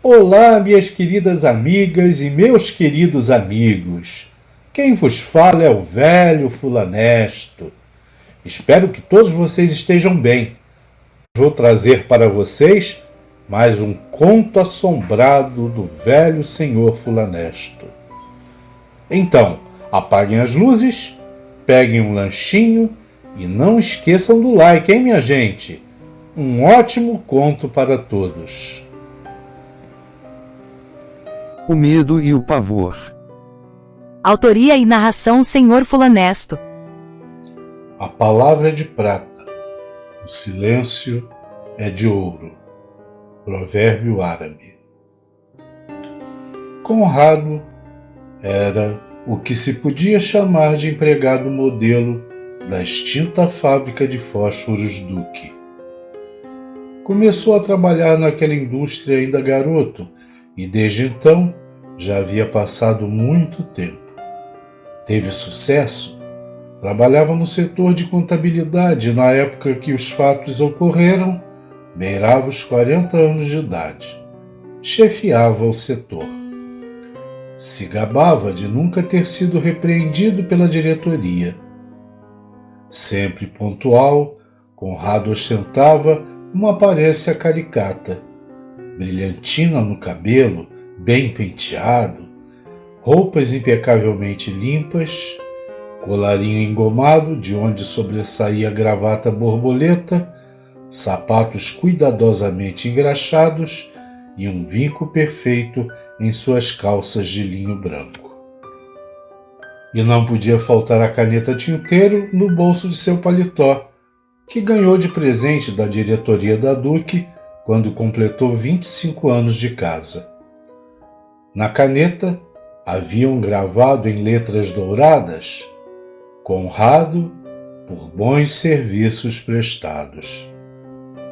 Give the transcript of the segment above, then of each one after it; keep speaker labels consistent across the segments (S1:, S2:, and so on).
S1: Olá, minhas queridas amigas e meus queridos amigos. Quem vos fala é o velho fulanesto. Espero que todos vocês estejam bem. Vou trazer para vocês mais um conto assombrado do velho senhor fulanesto. Então, apaguem as luzes, peguem um lanchinho e não esqueçam do like, hein, minha gente? Um ótimo conto para todos.
S2: O medo e o pavor.
S3: Autoria e narração Senhor Fulanesto.
S1: A palavra é de prata, o silêncio é de ouro. Provérbio árabe. Conrado era o que se podia chamar de empregado modelo da extinta fábrica de fósforos Duque. Começou a trabalhar naquela indústria ainda garoto, e desde então já havia passado muito tempo. Teve sucesso, trabalhava no setor de contabilidade na época que os fatos ocorreram, beirava os 40 anos de idade. Chefiava o setor. Se gabava de nunca ter sido repreendido pela diretoria. Sempre pontual, Conrado ostentava uma aparência caricata. Brilhantina no cabelo, bem penteado, roupas impecavelmente limpas, colarinho engomado de onde sobressaía gravata borboleta, sapatos cuidadosamente engraxados e um vinco perfeito em suas calças de linho branco. E não podia faltar a caneta tinteiro no bolso de seu paletó, que ganhou de presente da diretoria da Duque quando completou 25 anos de casa. Na caneta haviam gravado em letras douradas: Conrado por bons serviços prestados.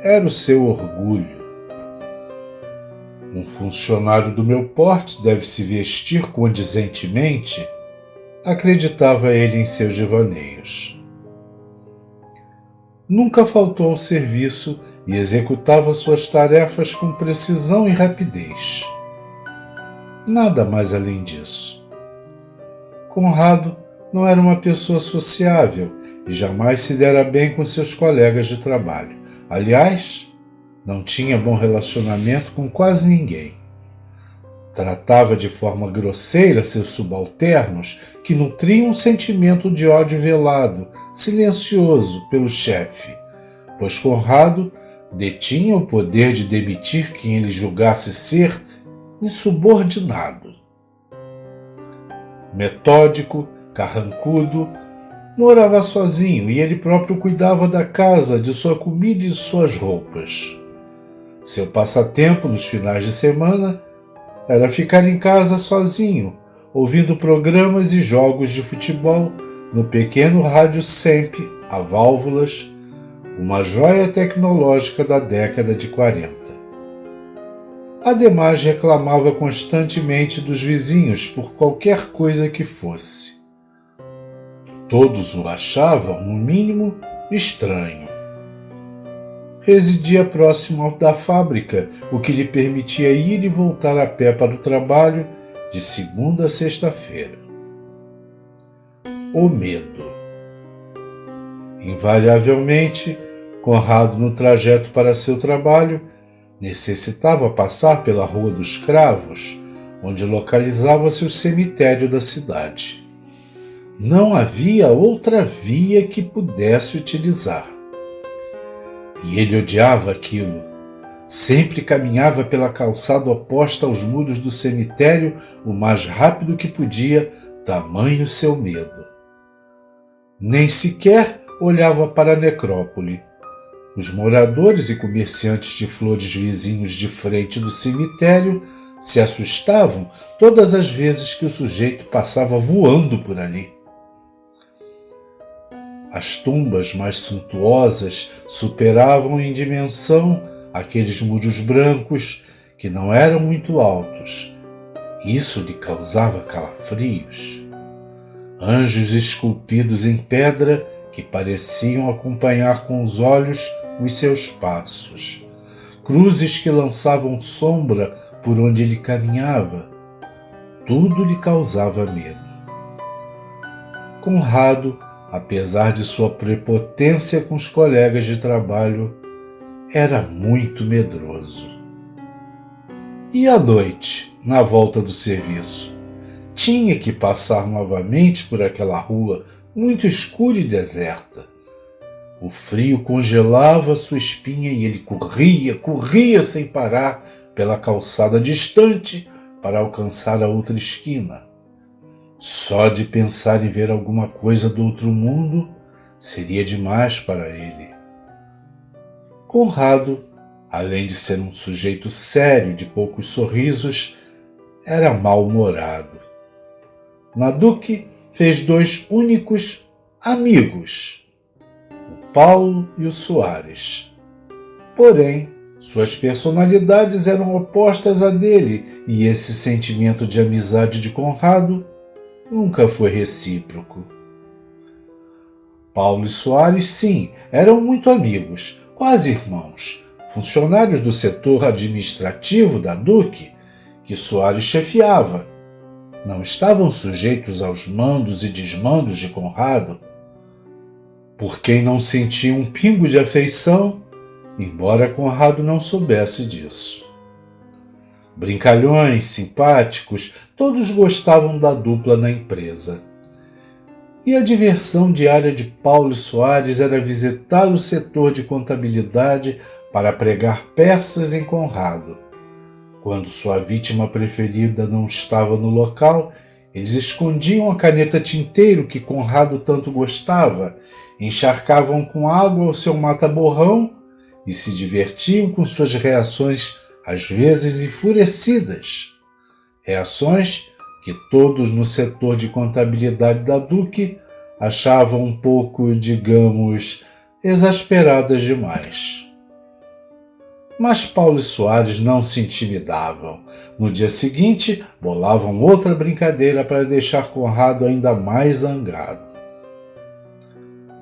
S1: Era o seu orgulho. Um funcionário do meu porte deve se vestir condizentemente, acreditava ele em seus devaneios. Nunca faltou ao serviço e executava suas tarefas com precisão e rapidez. Nada mais além disso. Conrado não era uma pessoa sociável e jamais se dera bem com seus colegas de trabalho. Aliás, não tinha bom relacionamento com quase ninguém. Tratava de forma grosseira seus subalternos, que nutriam um sentimento de ódio velado, silencioso, pelo chefe, pois Conrado detinha o poder de demitir quem ele julgasse ser insubordinado. Metódico, carrancudo, morava sozinho e ele próprio cuidava da casa, de sua comida e de suas roupas. Seu passatempo nos finais de semana era ficar em casa sozinho, ouvindo programas e jogos de futebol no pequeno rádio Semp a válvulas, uma joia tecnológica da década de 40. Ademais, reclamava constantemente dos vizinhos por qualquer coisa que fosse. Todos o achavam, no mínimo, estranho. Residia próximo da fábrica, o que lhe permitia ir e voltar a pé para o trabalho de segunda a sexta-feira. O medo. Invariavelmente, Conrado, no trajeto para seu trabalho, necessitava passar pela Rua dos Cravos, onde localizava-se o cemitério da cidade. Não havia outra via que pudesse utilizar. E ele odiava aquilo. Sempre caminhava pela calçada oposta aos muros do cemitério o mais rápido que podia, tamanho seu medo. Nem sequer olhava para a necrópole. Os moradores e comerciantes de flores vizinhos de frente do cemitério se assustavam todas as vezes que o sujeito passava voando por ali. As tumbas mais suntuosas superavam em dimensão aqueles muros brancos que não eram muito altos. Isso lhe causava calafrios. Anjos esculpidos em pedra que pareciam acompanhar com os olhos os seus passos. Cruzes que lançavam sombra por onde ele caminhava. Tudo lhe causava medo. Conrado, apesar de sua prepotência com os colegas de trabalho, era muito medroso. E à noite, na volta do serviço, tinha que passar novamente por aquela rua muito escura e deserta. O frio congelava sua espinha e ele corria sem parar pela calçada distante para alcançar a outra esquina. Só de pensar em ver alguma coisa do outro mundo seria demais para ele. Conrado, além de ser um sujeito sério de poucos sorrisos, era mal-humorado. Na Duque fez 2 únicos amigos, o Paulo e o Soares. Porém, suas personalidades eram opostas à dele e esse sentimento de amizade de Conrado nunca foi recíproco. Paulo e Soares, sim, eram muito amigos, quase irmãos, funcionários do setor administrativo da Duque, que Soares chefiava. Não estavam sujeitos aos mandos e desmandos de Conrado, por quem não sentia um pingo de afeição, embora Conrado não soubesse disso. Brincalhões, simpáticos, todos gostavam da dupla na empresa. E a diversão diária de Paulo e Soares era visitar o setor de contabilidade para pregar peças em Conrado. Quando sua vítima preferida não estava no local, eles escondiam a caneta tinteiro que Conrado tanto gostava, encharcavam com água o seu mata-borrão e se divertiam com suas reações, às vezes enfurecidas. Reações que todos no setor de contabilidade da Duque achavam um pouco, digamos, exasperadas demais. Mas Paulo e Soares não se intimidavam. No dia seguinte, bolavam outra brincadeira para deixar Conrado ainda mais zangado.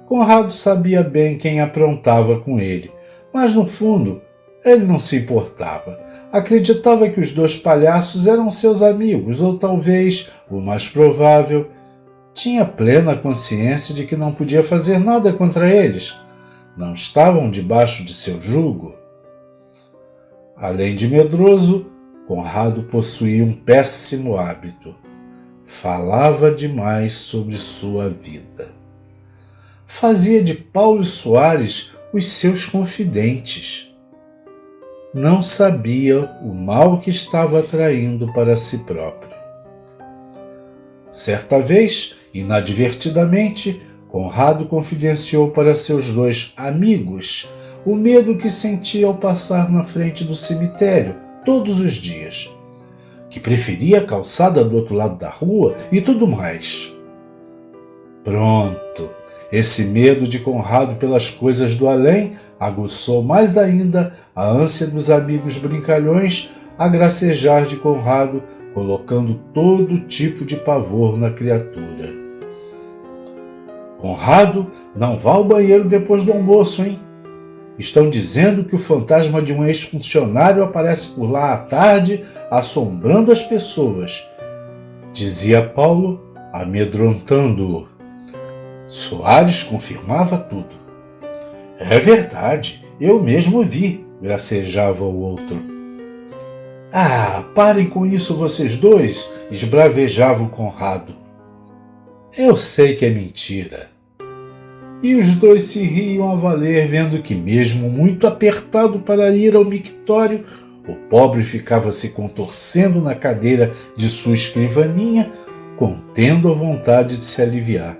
S1: Conrado sabia bem quem aprontava com ele, mas no fundo ele não se importava. Acreditava que os 2 palhaços eram seus amigos, ou talvez, o mais provável, tinha plena consciência de que não podia fazer nada contra eles. Não estavam debaixo de seu jugo. Além de medroso, Conrado possuía um péssimo hábito. Falava demais sobre sua vida. Fazia de Paulo e Soares os seus confidentes. Não sabia o mal que estava atraindo para si próprio. Certa vez, inadvertidamente, Conrado confidenciou para seus 2 amigos o medo que sentia ao passar na frente do cemitério todos os dias, que preferia a calçada do outro lado da rua e tudo mais. Pronto, esse medo de Conrado pelas coisas do além aguçou mais ainda a ânsia dos amigos brincalhões a gracejar de Conrado, colocando todo tipo de pavor na criatura. Conrado, não vá ao banheiro depois do almoço, hein? Estão dizendo que o fantasma de um ex-funcionário aparece por lá à tarde, assombrando as pessoas, dizia Paulo, amedrontando-o. Soares confirmava tudo. É verdade, eu mesmo vi, gracejava o outro. Ah, parem com isso vocês 2, esbravejava o Conrado. Eu sei que é mentira. E os 2 se riam a valer, vendo que, mesmo muito apertado para ir ao mictório, o pobre ficava se contorcendo na cadeira de sua escrivaninha, contendo a vontade de se aliviar.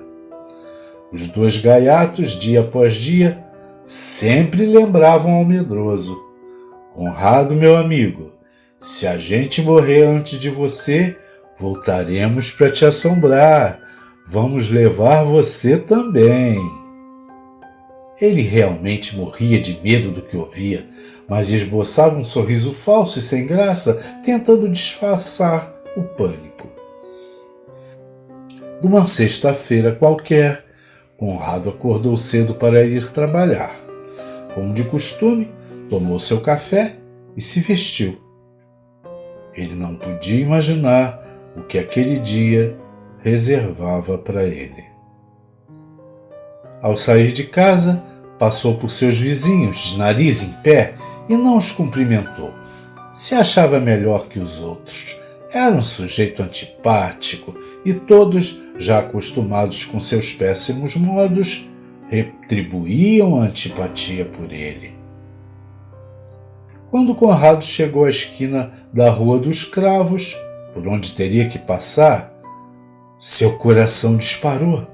S1: Os 2 gaiatos, dia após dia, sempre lembravam ao medroso: Conrado, meu amigo, se a gente morrer antes de você, voltaremos para te assombrar. Vamos levar você também. Ele realmente morria de medo do que ouvia, mas esboçava um sorriso falso e sem graça, tentando disfarçar o pânico. Numa sexta-feira qualquer, Conrado acordou cedo para ir trabalhar. Como de costume, tomou seu café e se vestiu. Ele não podia imaginar o que aquele dia reservava para ele. Ao sair de casa, passou por seus vizinhos, de nariz em pé, e não os cumprimentou. Se achava melhor que os outros. Era um sujeito antipático e todos, já acostumados com seus péssimos modos, retribuíam a antipatia por ele. Quando Conrado chegou à esquina da Rua dos Cravos, por onde teria que passar, seu coração disparou.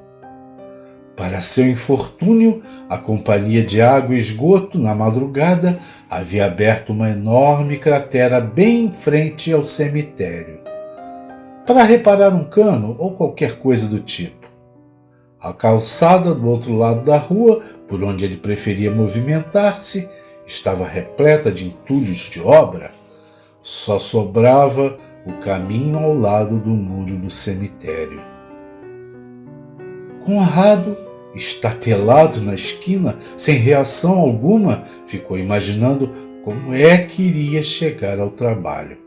S1: Para seu infortúnio, a Companhia de Água e Esgoto, na madrugada, havia aberto uma enorme cratera bem em frente ao cemitério, para reparar um cano ou qualquer coisa do tipo. A calçada do outro lado da rua, por onde ele preferia movimentar-se, estava repleta de entulhos de obra. Só sobrava o caminho ao lado do muro do cemitério. Conrado, estatelado na esquina, sem reação alguma, ficou imaginando como é que iria chegar ao trabalho.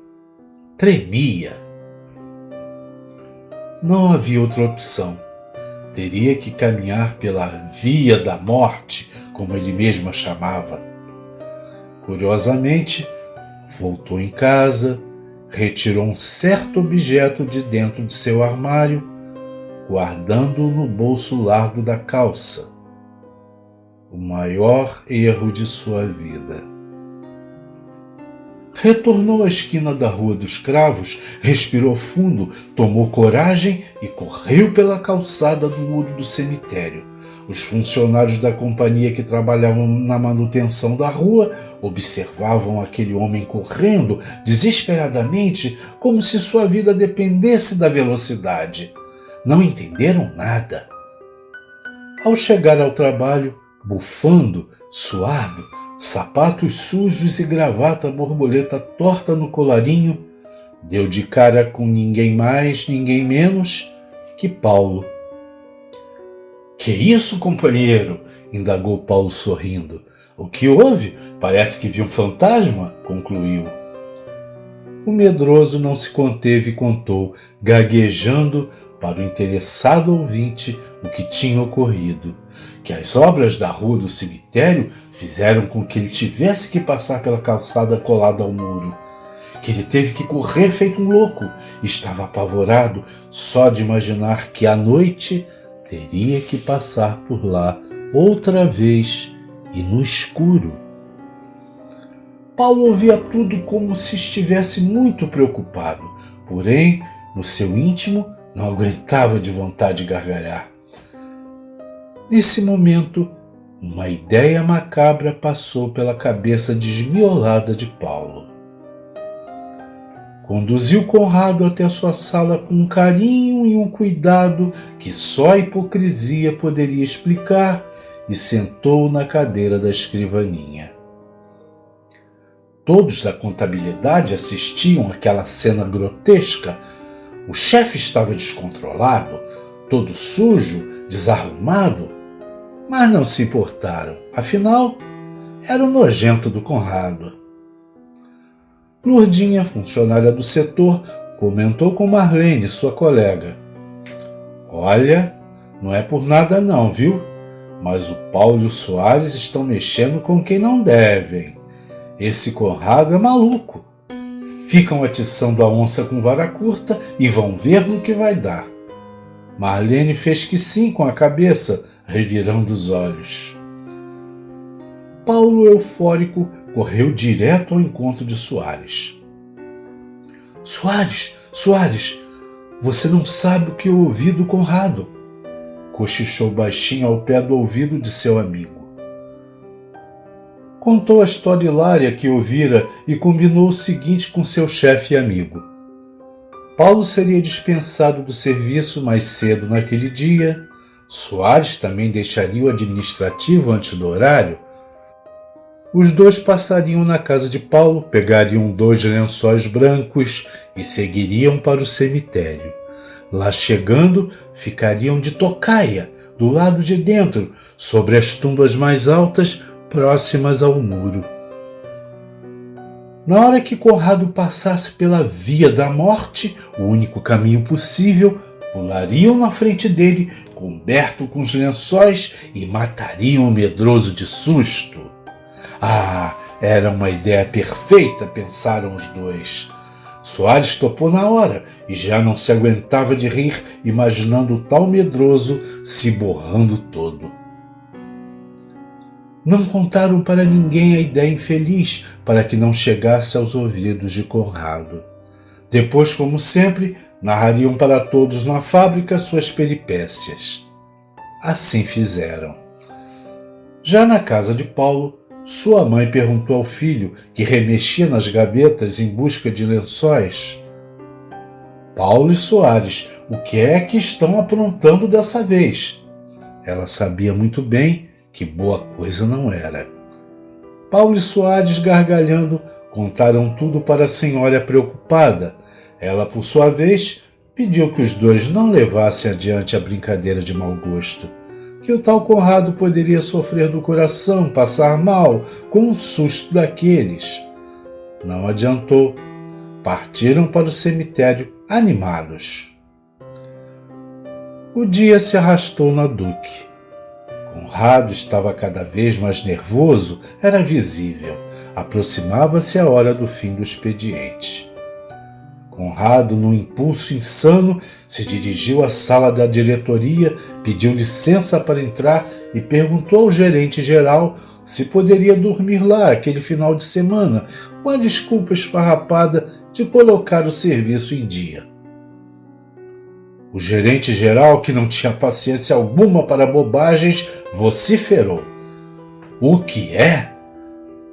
S1: Tremia. Não havia outra opção. Teria que caminhar pela Via da Morte, como ele mesmo a chamava. Curiosamente, voltou em casa, retirou um certo objeto de dentro de seu armário, guardando-o no bolso largo da calça. O maior erro de sua vida. Retornou à esquina da Rua dos Cravos, respirou fundo, tomou coragem e correu pela calçada do muro do cemitério. Os funcionários da companhia que trabalhavam na manutenção da rua observavam aquele homem correndo desesperadamente, como se sua vida dependesse da velocidade. Não entenderam nada. Ao chegar ao trabalho, bufando, suado, sapatos sujos e gravata borboleta torta no colarinho, deu de cara com ninguém mais, ninguém menos que Paulo. Que isso, companheiro? Indagou Paulo sorrindo. O que houve? Parece que viu um fantasma, concluiu. O medroso não se conteve e contou, gaguejando para o interessado ouvinte o que tinha ocorrido, que as obras da rua do cemitério fizeram com que ele tivesse que passar pela calçada colada ao muro, que ele teve que correr feito um louco, estava apavorado só de imaginar que à noite teria que passar por lá outra vez e no escuro. Paulo ouvia tudo como se estivesse muito preocupado, porém, no seu íntimo, não aguentava de vontade de gargalhar. Nesse momento, uma ideia macabra passou pela cabeça desmiolada de Paulo. Conduziu Conrado até sua sala com um carinho e um cuidado que só a hipocrisia poderia explicar e sentou na cadeira da escrivaninha. Todos da contabilidade assistiam àquela cena grotesca. O chefe estava descontrolado, todo sujo, desarrumado, mas não se importaram. Afinal, era o nojento do Conrado. Lourdinha, funcionária do setor, comentou com Marlene, sua colega. Olha, não é por nada não, viu? Mas o Paulo e o Soares estão mexendo com quem não devem. Esse Conrado é maluco. Ficam atiçando a onça com vara curta e vão ver no que vai dar. Marlene fez que sim com a cabeça, revirando os olhos. Paulo, eufórico, correu direto ao encontro de Soares. Soares, você não sabe o que eu ouvi do Conrado, cochichou baixinho ao pé do ouvido de seu amigo. Contou a história hilária que ouvira e combinou o seguinte com seu chefe e amigo. Paulo seria dispensado do serviço mais cedo naquele dia, Soares também deixaria o administrativo antes do horário. Os dois passariam na casa de Paulo, pegariam 2 lençóis brancos e seguiriam para o cemitério. Lá chegando, ficariam de tocaia, do lado de dentro, sobre as tumbas mais altas, próximas ao muro. Na hora que Conrado passasse pela via da morte, o único caminho possível, pulariam na frente dele, coberto com os lençóis, e matariam o medroso de susto. Ah, era uma ideia perfeita, pensaram os dois. Soares topou na hora e já não se aguentava de rir, imaginando o tal medroso se borrando todo. Não contaram para ninguém a ideia infeliz, para que não chegasse aos ouvidos de Conrado. Depois, como sempre, narrariam para todos na fábrica suas peripécias. Assim fizeram. Já na casa de Paulo, sua mãe perguntou ao filho, que remexia nas gavetas em busca de lençóis: Paulo e Soares, o que é que estão aprontando dessa vez? Ela sabia muito bem que boa coisa não era. Paulo e Soares, gargalhando, contaram tudo para a senhora preocupada. Ela, por sua vez, pediu que os dois não levassem adiante a brincadeira de mau gosto, que o tal Conrado poderia sofrer do coração, passar mal, com um susto daqueles. Não adiantou. Partiram para o cemitério animados. O dia se arrastou na Duque. Conrado estava cada vez mais nervoso, era visível. Aproximava-se a hora do fim do expediente. Conrado, num impulso insano, se dirigiu à sala da diretoria, pediu licença para entrar e perguntou ao gerente-geral se poderia dormir lá aquele final de semana, com a desculpa esfarrapada de colocar o serviço em dia. O gerente-geral, que não tinha paciência alguma para bobagens, vociferou: O que é?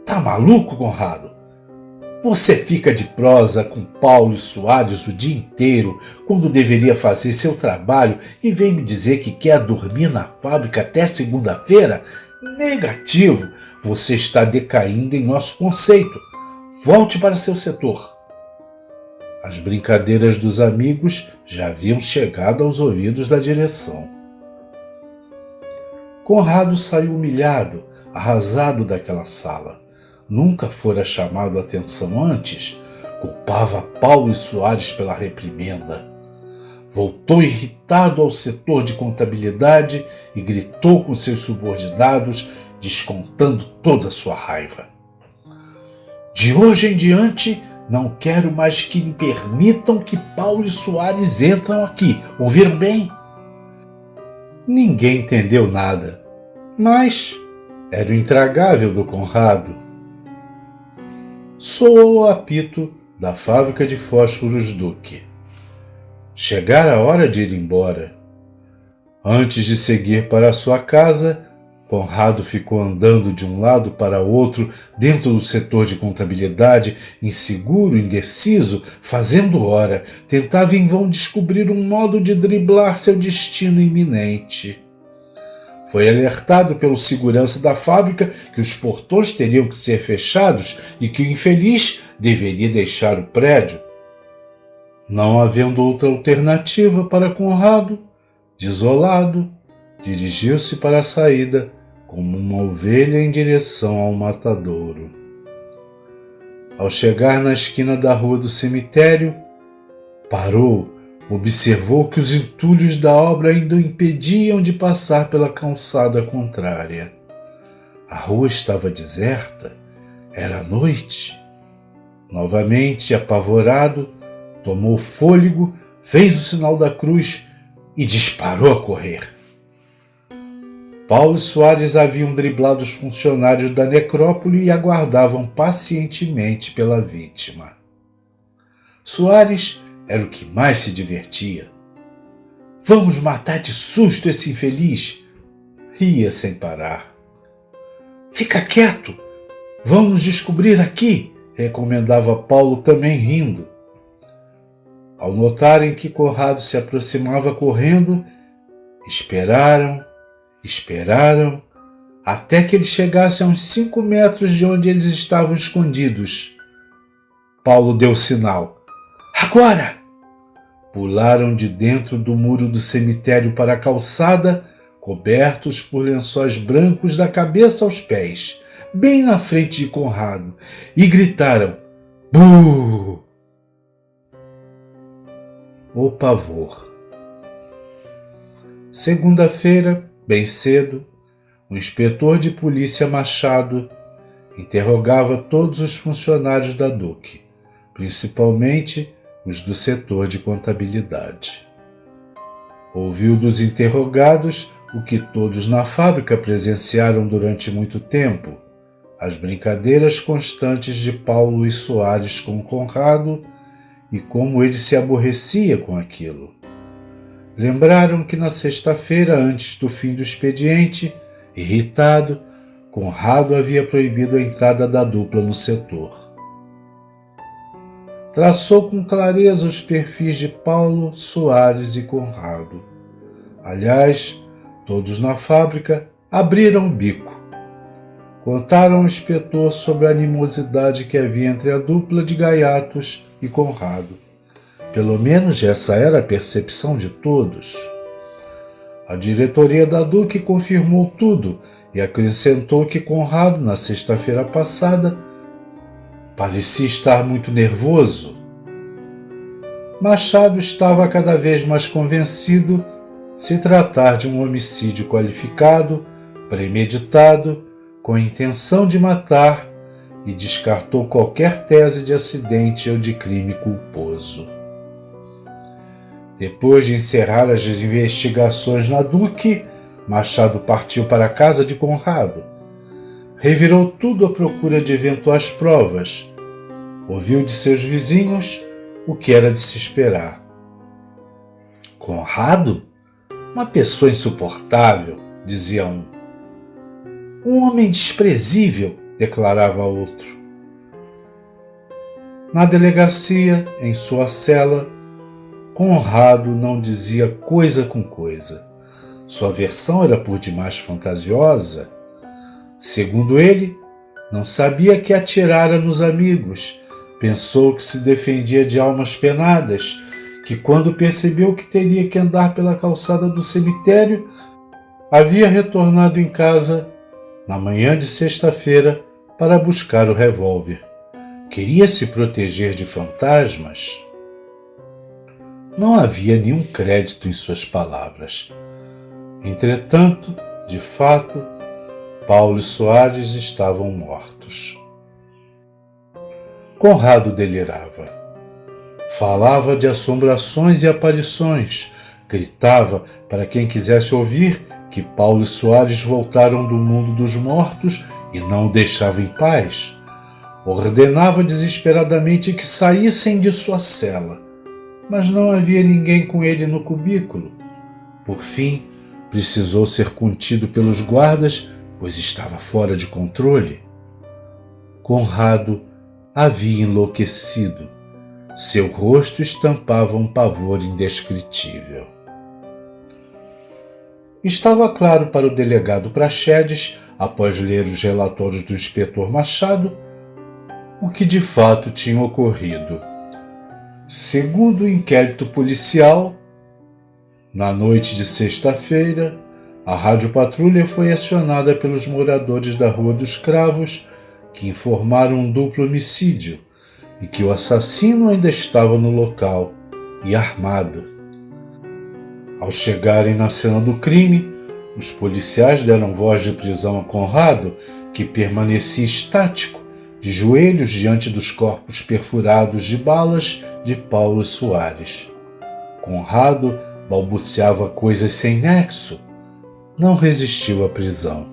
S1: Tá maluco, Conrado? Você fica de prosa com Paulo e Soares o dia inteiro, quando deveria fazer seu trabalho, e vem me dizer que quer dormir na fábrica até segunda-feira? Negativo! Você está decaindo em nosso conceito. Volte para seu setor. As brincadeiras dos amigos já haviam chegado aos ouvidos da direção. Conrado saiu humilhado, arrasado daquela sala. Nunca fora chamado a atenção antes. Culpava Paulo e Soares pela reprimenda. Voltou irritado ao setor de contabilidade e gritou com seus subordinados, descontando toda a sua raiva. De hoje em diante, não quero mais que me permitam que Paulo e Soares entram aqui. Ouviram bem? Ninguém entendeu nada, mas era o intragável do Conrado. Soou o apito da fábrica de fósforos Duque. Chegara a hora de ir embora. Antes de seguir para sua casa, Conrado ficou andando de um lado para outro dentro do setor de contabilidade, inseguro, indeciso, fazendo hora. Tentava em vão descobrir um modo de driblar seu destino iminente. Foi alertado pelo segurança da fábrica que os portões teriam que ser fechados e que o infeliz deveria deixar o prédio. Não havendo outra alternativa para Conrado, desolado, dirigiu-se para a saída como uma ovelha em direção ao matadouro. Ao chegar na esquina da rua do cemitério, parou, observou que os entulhos da obra ainda o impediam de passar pela calçada contrária. A rua estava deserta, era noite. Novamente, apavorado, tomou fôlego, fez o sinal da cruz e disparou a correr. Paulo e Soares haviam driblado os funcionários da necrópole e aguardavam pacientemente pela vítima. Soares era o que mais se divertia. Vamos matar de susto esse infeliz! Ria sem parar. Fica quieto! Vamos descobrir aqui! Recomendava Paulo, também rindo. Ao notarem que Conrado se aproximava correndo, esperaram, até que ele chegasse a uns 5 metros de onde eles estavam escondidos. Paulo deu sinal. Agora! Pularam de dentro do muro do cemitério para a calçada, cobertos por lençóis brancos da cabeça aos pés, bem na frente de Conrado, e gritaram: Buh! O pavor. Segunda-feira, bem cedo, o inspetor de polícia Machado interrogava todos os funcionários da Duque, principalmente os do setor de contabilidade. Ouviu dos interrogados o que todos na fábrica presenciaram durante muito tempo: as brincadeiras constantes de Paulo e Soares com Conrado e como ele se aborrecia com aquilo. Lembraram que na sexta-feira, antes do fim do expediente, irritado, Conrado havia proibido a entrada da dupla no setor. Traçou com clareza os perfis de Paulo, Soares e Conrado. Aliás, todos na fábrica abriram o bico. Contaram ao inspetor sobre a animosidade que havia entre a dupla de gaiatos e Conrado. Pelo menos essa era a percepção de todos. A diretoria da Duque confirmou tudo e acrescentou que Conrado, na sexta-feira passada, parecia estar muito nervoso. Machado estava cada vez mais convencido se tratar de um homicídio qualificado, premeditado, com a intenção de matar, e descartou qualquer tese de acidente ou de crime culposo. Depois de encerrar as investigações na Duque, Machado partiu para a casa de Conrado. Revirou tudo à procura de eventuais provas. Ouviu de seus vizinhos o que era de se esperar. Conrado? Uma pessoa insuportável, dizia um. Um homem desprezível, declarava outro. Na delegacia, em sua cela, Conrado não dizia coisa com coisa. Sua versão era por demais fantasiosa. Segundo ele, não sabia que atirara nos amigos. Pensou que se defendia de almas penadas, que quando percebeu que teria que andar pela calçada do cemitério, havia retornado em casa na manhã de sexta-feira para buscar o revólver. Queria se proteger de fantasmas? Não havia nenhum crédito em suas palavras. Entretanto, de fato, Paulo e Soares estavam mortos. Conrado delirava. Falava de assombrações e aparições. Gritava para quem quisesse ouvir que Paulo e Soares voltaram do mundo dos mortos e não o deixava em paz. Ordenava desesperadamente que saíssem de sua cela, mas não havia ninguém com ele no cubículo. Por fim, precisou ser contido pelos guardas, pois estava fora de controle. Conrado havia enlouquecido. Seu rosto estampava um pavor indescritível. Estava claro para o delegado Praxedes, após ler os relatórios do inspetor Machado, o que de fato tinha ocorrido. Segundo o inquérito policial, na noite de sexta-feira, a Rádio Patrulha foi acionada pelos moradores da Rua dos Cravos, que informaram um duplo homicídio e que o assassino ainda estava no local e armado. Ao chegarem na cena do crime, os policiais deram voz de prisão a Conrado, que permanecia estático, de joelhos diante dos corpos perfurados de balas de Paulo e Soares. Conrado balbuciava coisas sem nexo. Não resistiu à prisão.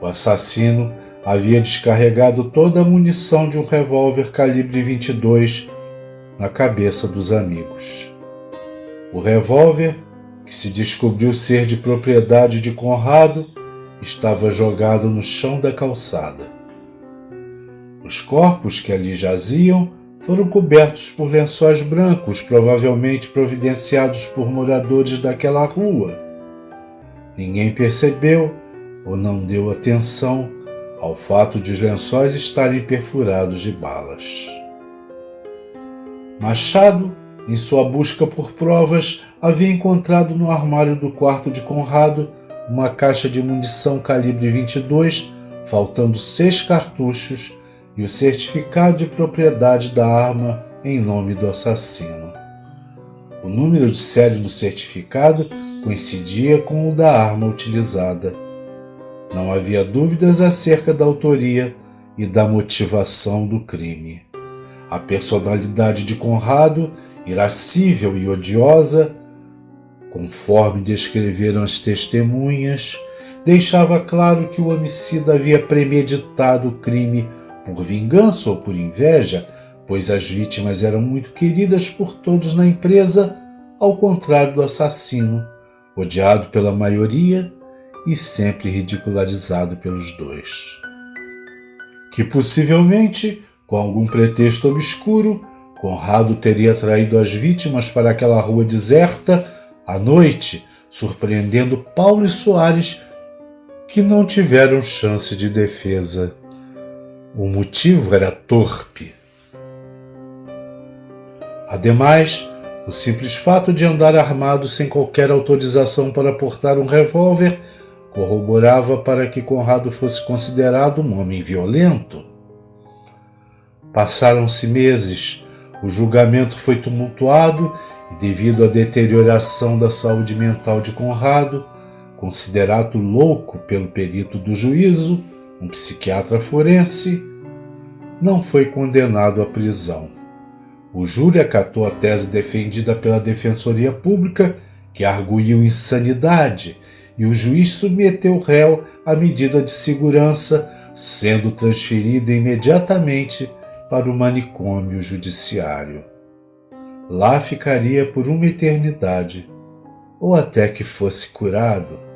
S1: O assassino havia descarregado toda a munição de um revólver calibre 22 na cabeça dos amigos. O revólver, que se descobriu ser de propriedade de Conrado, estava jogado no chão da calçada. Os corpos que ali jaziam foram cobertos por lençóis brancos, provavelmente providenciados por moradores daquela rua. Ninguém percebeu ou não deu atenção ao fato de os lençóis estarem perfurados de balas. Machado, em sua busca por provas, havia encontrado no armário do quarto de Conrado uma caixa de munição calibre 22, faltando 6 cartuchos, e o certificado de propriedade da arma em nome do assassino. O número de série do certificado coincidia com o da arma utilizada. Não havia dúvidas acerca da autoria e da motivação do crime. A personalidade de Conrado, irascível e odiosa, conforme descreveram as testemunhas, deixava claro que o homicida havia premeditado o crime por vingança ou por inveja, pois as vítimas eram muito queridas por todos na empresa, ao contrário do assassino, odiado pela maioria e sempre ridicularizado pelos dois. Que possivelmente, com algum pretexto obscuro, Conrado teria traído as vítimas para aquela rua deserta à noite, surpreendendo Paulo e Soares, que não tiveram chance de defesa. O motivo era torpe. Ademais, o simples fato de andar armado sem qualquer autorização para portar um revólver corroborava para que Conrado fosse considerado um homem violento. Passaram-se meses, o julgamento foi tumultuado e, devido à deterioração da saúde mental de Conrado, considerado louco pelo perito do juízo, um psiquiatra forense, não foi condenado à prisão. O júri acatou a tese defendida pela Defensoria Pública, que arguiu insanidade, e o juiz submeteu o réu à medida de segurança, sendo transferido imediatamente para o manicômio judiciário. Lá ficaria por uma eternidade, ou até que fosse curado.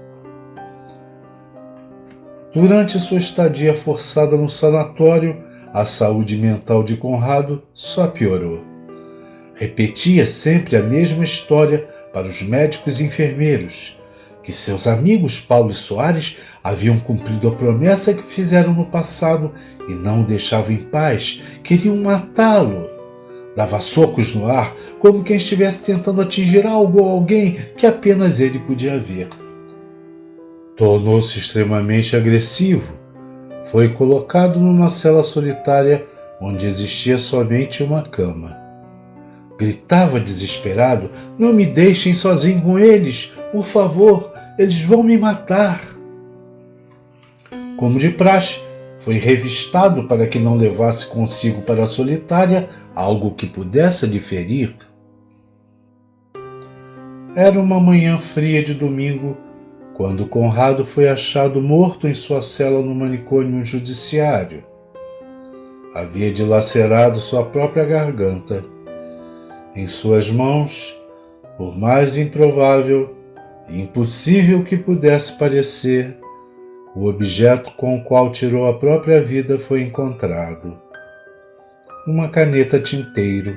S1: Durante sua estadia forçada no sanatório, a saúde mental de Conrado só piorou. Repetia sempre a mesma história para os médicos e enfermeiros, que seus amigos Paulo e Soares haviam cumprido a promessa que fizeram no passado e não o deixavam em paz, queriam matá-lo. Dava socos no ar, como quem estivesse tentando atingir algo ou alguém que apenas ele podia ver. Tornou-se extremamente agressivo. Foi colocado numa cela solitária onde existia somente uma cama. Gritava desesperado: "Não me deixem sozinho com eles! Por favor, eles vão me matar!" Como de praxe, foi revistado para que não levasse consigo para a solitária algo que pudesse lhe ferir. Era uma manhã fria de domingo, quando Conrado foi achado morto em sua cela no manicômio judiciário. Havia dilacerado sua própria garganta. Em suas mãos, por mais improvável e impossível que pudesse parecer, o objeto com o qual tirou a própria vida foi encontrado. Uma caneta tinteiro.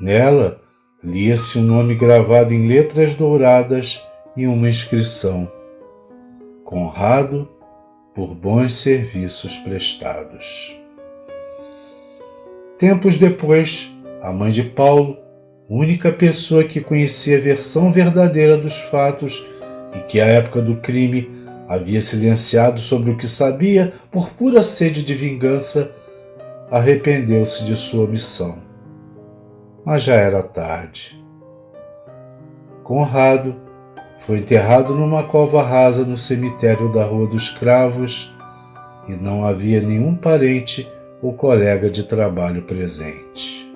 S1: Nela, lia-se um nome gravado em letras douradas e uma inscrição: Conrado, por bons serviços prestados. Tempos depois, a mãe de Paulo, única pessoa que conhecia a versão verdadeira dos fatos e que à época do crime havia silenciado sobre o que sabia por pura sede de vingança, arrependeu-se de sua omissão. Mas já era tarde. Conrado foi enterrado numa cova rasa no cemitério da Rua dos Cravos e não havia nenhum parente ou colega de trabalho presente.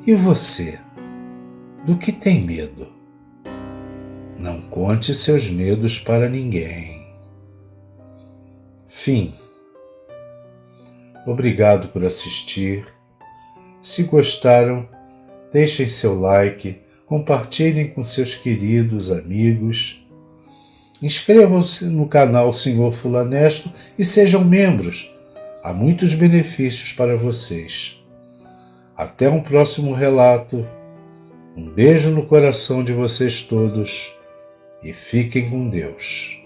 S1: E você? Do que tem medo? Não conte seus medos para ninguém. Fim. Obrigado por assistir. Se gostaram, deixem seu like, compartilhem com seus queridos amigos. Inscrevam-se no canal Senhor Fulanesto e sejam membros. Há muitos benefícios para vocês. Até um próximo relato. Um beijo no coração de vocês todos e fiquem com Deus.